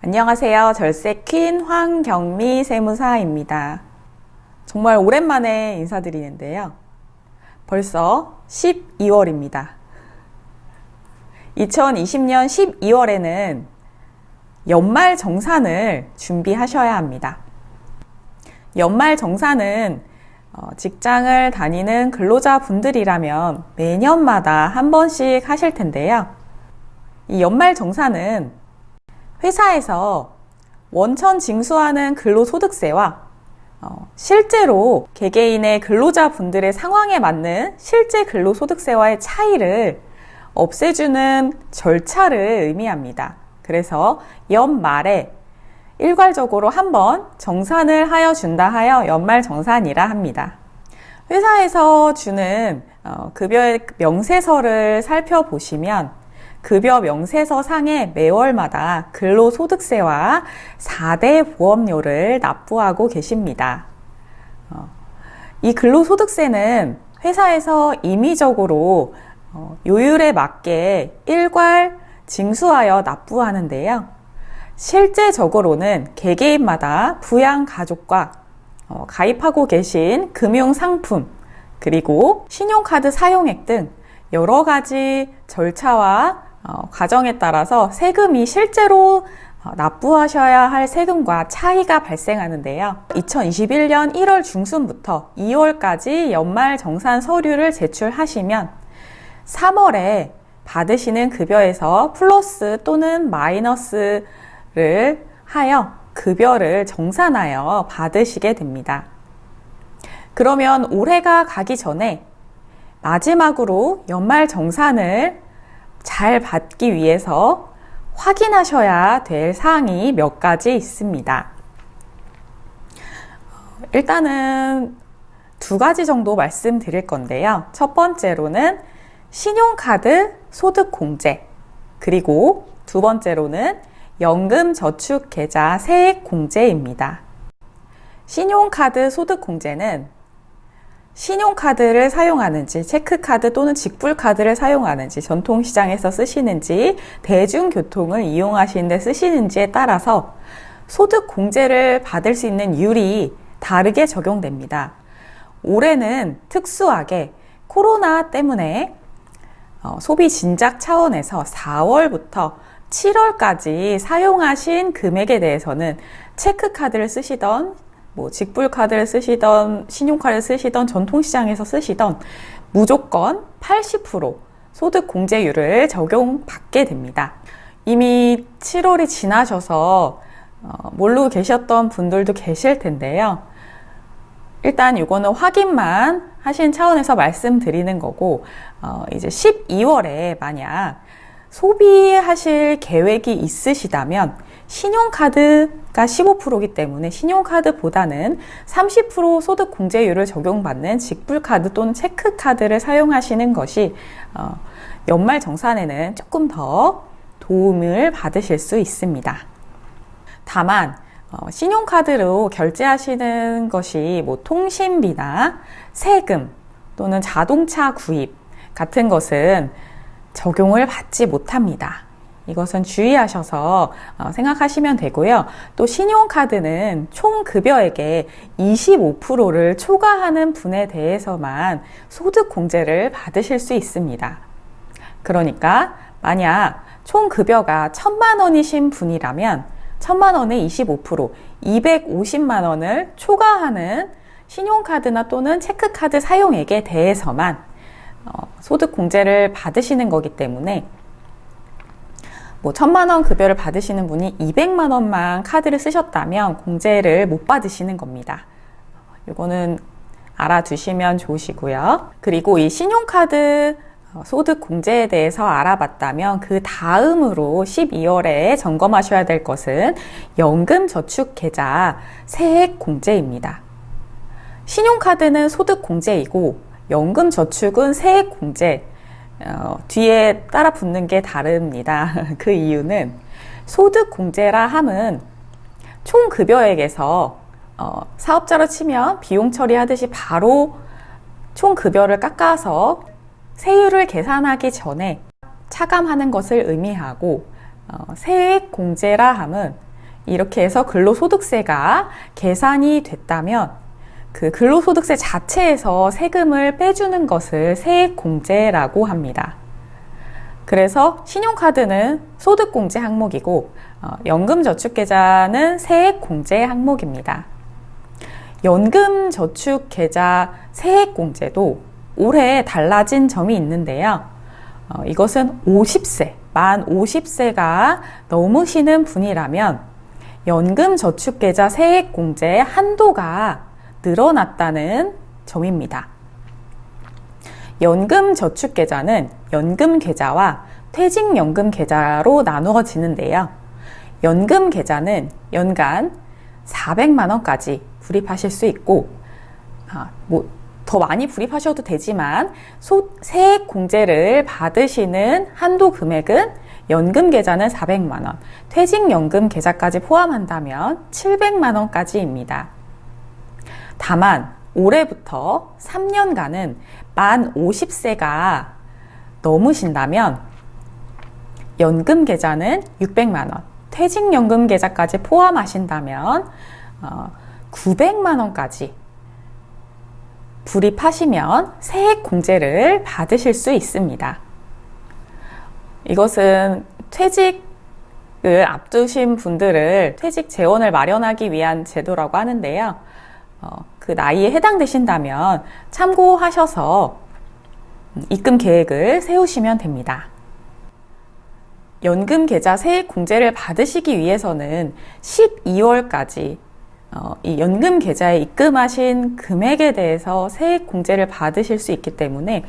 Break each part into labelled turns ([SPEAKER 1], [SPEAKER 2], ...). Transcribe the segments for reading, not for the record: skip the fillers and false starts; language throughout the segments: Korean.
[SPEAKER 1] 안녕하세요. 절세 퀸 황경미 세무사입니다. 정말 오랜만에 인사드리는데요. 벌써 12월입니다. 2020년 12월에는 연말 정산을 준비하셔야 합니다. 연말 정산은 직장을 다니는 근로자분들이라면 매년마다 한 번씩 하실 텐데요. 이 연말 정산은 회사에서 원천 징수하는 근로소득세와 실제로 개개인의 근로자분들의 상황에 맞는 실제 근로소득세와의 차이를 없애주는 절차를 의미합니다. 그래서 연말에 일괄적으로 한번 정산을 하여 준다 하여 연말정산이라 합니다. 회사에서 주는 급여의 명세서를 살펴보시면 급여 명세서 상에 매월마다 근로소득세와 4대 보험료를 납부하고 계십니다. 이 근로소득세는 회사에서 임의적으로 요율에 맞게 일괄 징수하여 납부하는데요. 실제적으로는 개개인마다 부양가족과 가입하고 계신 금융상품 그리고 신용카드 사용액 등 여러 가지 절차와 과정에 따라서 세금이 실제로 납부하셔야 할 세금과 차이가 발생하는데요. 2021년 1월 중순부터 2월까지 연말 정산 서류를 제출하시면 3월에 받으시는 급여에서 플러스 또는 마이너스를 하여 급여를 정산하여 받으시게 됩니다. 그러면 올해가 가기 전에 마지막으로 연말 정산을 잘 받기 위해서 확인하셔야 될 사항이 몇 가지 있습니다. 일단은 두 가지 정도 말씀드릴 건데요. 첫 번째로는 신용카드 소득공제, 그리고 두 번째로는 연금저축계좌 세액공제입니다. 신용카드 소득공제는 신용카드를 사용하는지, 체크카드 또는 직불카드를 사용하는지, 전통시장에서 쓰시는지, 대중교통을 이용하시는 데 쓰시는지에 따라서 소득공제를 받을 수 있는 율이 다르게 적용됩니다. 올해는 특수하게 코로나 때문에 소비 진작 차원에서 4월부터 7월까지 사용하신 금액에 대해서는 체크카드를 쓰시던 직불카드를 쓰시던 신용카드를 쓰시던 전통시장에서 쓰시던 무조건 80% 소득공제율을 적용받게 됩니다. 이미 7월이 지나셔서 모르고 계셨던 분들도 계실 텐데요. 일단 이거는 확인만 하신 차원에서 말씀드리는 거고 이제 12월에 만약 소비하실 계획이 있으시다면 신용카드가 15%이기 때문에 신용카드보다는 30% 소득공제율을 적용받는 직불카드 또는 체크카드를 사용하시는 것이 연말정산에는 조금 더 도움을 받으실 수 있습니다. 다만 신용카드로 결제하시는 것이 통신비나 세금 또는 자동차 구입 같은 것은 적용을 받지 못합니다. 이것은 주의하셔서 생각하시면 되고요. 또 신용카드는 총 급여액의 25%를 초과하는 분에 대해서만 소득공제를 받으실 수 있습니다. 그러니까 만약 총 급여가 1,000만 원이신 분이라면 1,000만 원의 25%, 250만 원을 초과하는 신용카드나 또는 체크카드 사용액에 대해서만 소득공제를 받으시는 거기 때문에 1,000만 원 급여를 받으시는 분이 200만 원만 카드를 쓰셨다면 공제를 못 받으시는 겁니다. 이거는 알아두시면 좋으시고요. 그리고 이 신용카드 소득공제에 대해서 알아봤다면 그 다음으로 12월에 점검하셔야 될 것은 연금저축계좌 세액공제입니다. 신용카드는 소득공제이고 연금저축은 세액공제, 뒤에 따라 붙는 게 다릅니다. 그 이유는 소득공제라 함은 총 급여액에서 사업자로 치면 비용 처리하듯이 바로 총 급여를 깎아서 세율을 계산하기 전에 차감하는 것을 의미하고 세액공제라 함은 이렇게 해서 근로소득세가 계산이 됐다면 그 근로소득세 자체에서 세금을 빼주는 것을 세액공제라고 합니다. 그래서 신용카드는 소득공제 항목이고 연금저축계좌는 세액공제 항목입니다. 연금저축계좌 세액공제도 올해 달라진 점이 있는데요. 이것은 50세, 만 50세가 넘으시는 분이라면 연금저축계좌 세액공제의 한도가 늘어났다는 점입니다. 연금저축계좌는 연금계좌와 퇴직연금계좌로 나누어지는데요. 연금계좌는 연간 400만 원까지 불입하실 수 있고, 더 많이 불입하셔도 되지만 세액공제를 받으시는 한도 금액은 연금계좌는 400만 원, 퇴직연금계좌까지 포함한다면 700만 원까지입니다. 다만 올해부터 3년간은 만 50세가 넘으신다면 연금계좌는 600만 원, 퇴직연금계좌까지 포함하신다면 900만 원까지 불입하시면 세액공제를 받으실 수 있습니다. 이것은 퇴직을 앞두신 분들을 퇴직 재원을 마련하기 위한 제도라고 하는데요. 그 나이에 해당되신다면 참고하셔서 입금 계획을 세우시면 됩니다. 연금계좌 세액공제를 받으시기 위해서는 12월까지 이 연금계좌에 입금하신 금액에 대해서 세액공제를 받으실 수 있기 때문에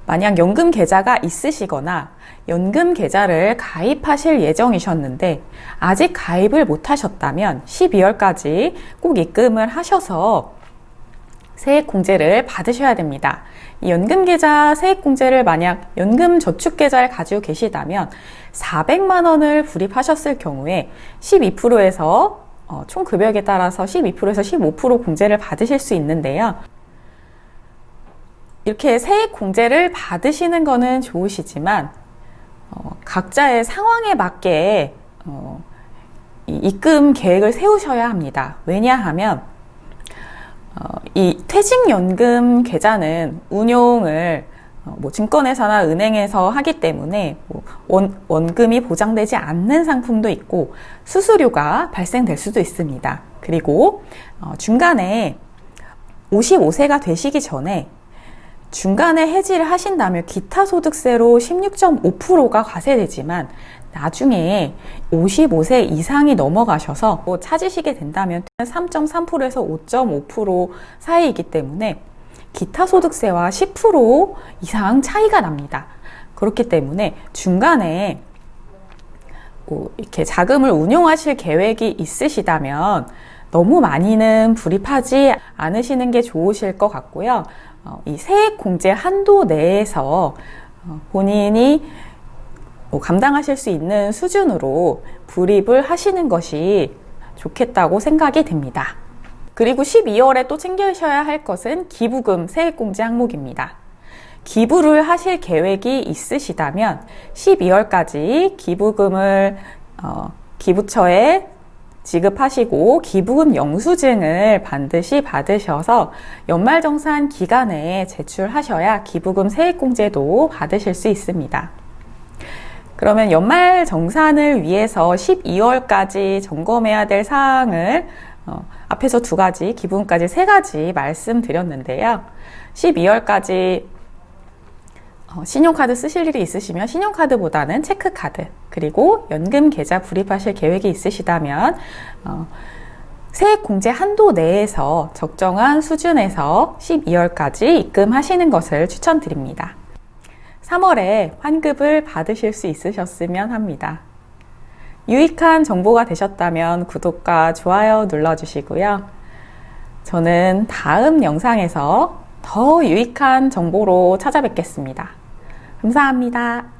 [SPEAKER 1] 만약 연금계좌가 있으시거나 연금계좌를 가입하실 예정이셨는데 아직 가입을 못하셨다면 12월까지 꼭 입금을 하셔서 세액공제를 받으셔야 됩니다. 이 연금계좌 세액공제를 만약 연금저축계좌를 가지고 계시다면 400만 원을 불입하셨을 경우에 12%에서 총 금액에 따라서 12%에서 15% 공제를 받으실 수 있는데요. 이렇게 세액공제를 받으시는 거는 좋으시지만 각자의 상황에 맞게 이 입금 계획을 세우셔야 합니다. 왜냐하면 이 퇴직연금 계좌는 운용을 증권회사나 은행에서 하기 때문에 원금이 보장되지 않는 상품도 있고 수수료가 발생될 수도 있습니다. 그리고 중간에 55세가 되시기 전에 중간에 해지를 하신다면 기타 소득세로 16.5%가 과세되지만 나중에 55세 이상이 넘어가셔서 찾으시게 된다면 3.3%에서 5.5% 사이이기 때문에 기타 소득세와 10% 이상 차이가 납니다. 그렇기 때문에 중간에 이렇게 자금을 운용하실 계획이 있으시다면 너무 많이는 불입하지 않으시는 게 좋으실 것 같고요. 이 세액공제 한도 내에서 본인이 감당하실 수 있는 수준으로 불입을 하시는 것이 좋겠다고 생각이 됩니다. 그리고 12월에 또 챙기셔야 할 것은 기부금 세액공제 항목입니다. 기부를 하실 계획이 있으시다면 12월까지 기부금을 기부처에 지급하시고 기부금 영수증을 반드시 받으셔서 연말정산 기간에 제출하셔야 기부금 세액공제도 받으실 수 있습니다. 그러면 연말정산을 위해서 12월까지 점검해야 될 사항을 앞에서 2가지, 기부금까지 3가지 말씀드렸는데요. 12월까지 신용카드 쓰실 일이 있으시면 신용카드보다는 체크카드, 그리고 연금계좌 불입하실 계획이 있으시다면 세액공제 한도 내에서 적정한 수준에서 12월까지 입금하시는 것을 추천드립니다. 3월에 환급을 받으실 수 있으셨으면 합니다. 유익한 정보가 되셨다면 구독과 좋아요 눌러주시고요. 저는 다음 영상에서 더 유익한 정보로 찾아뵙겠습니다. 감사합니다.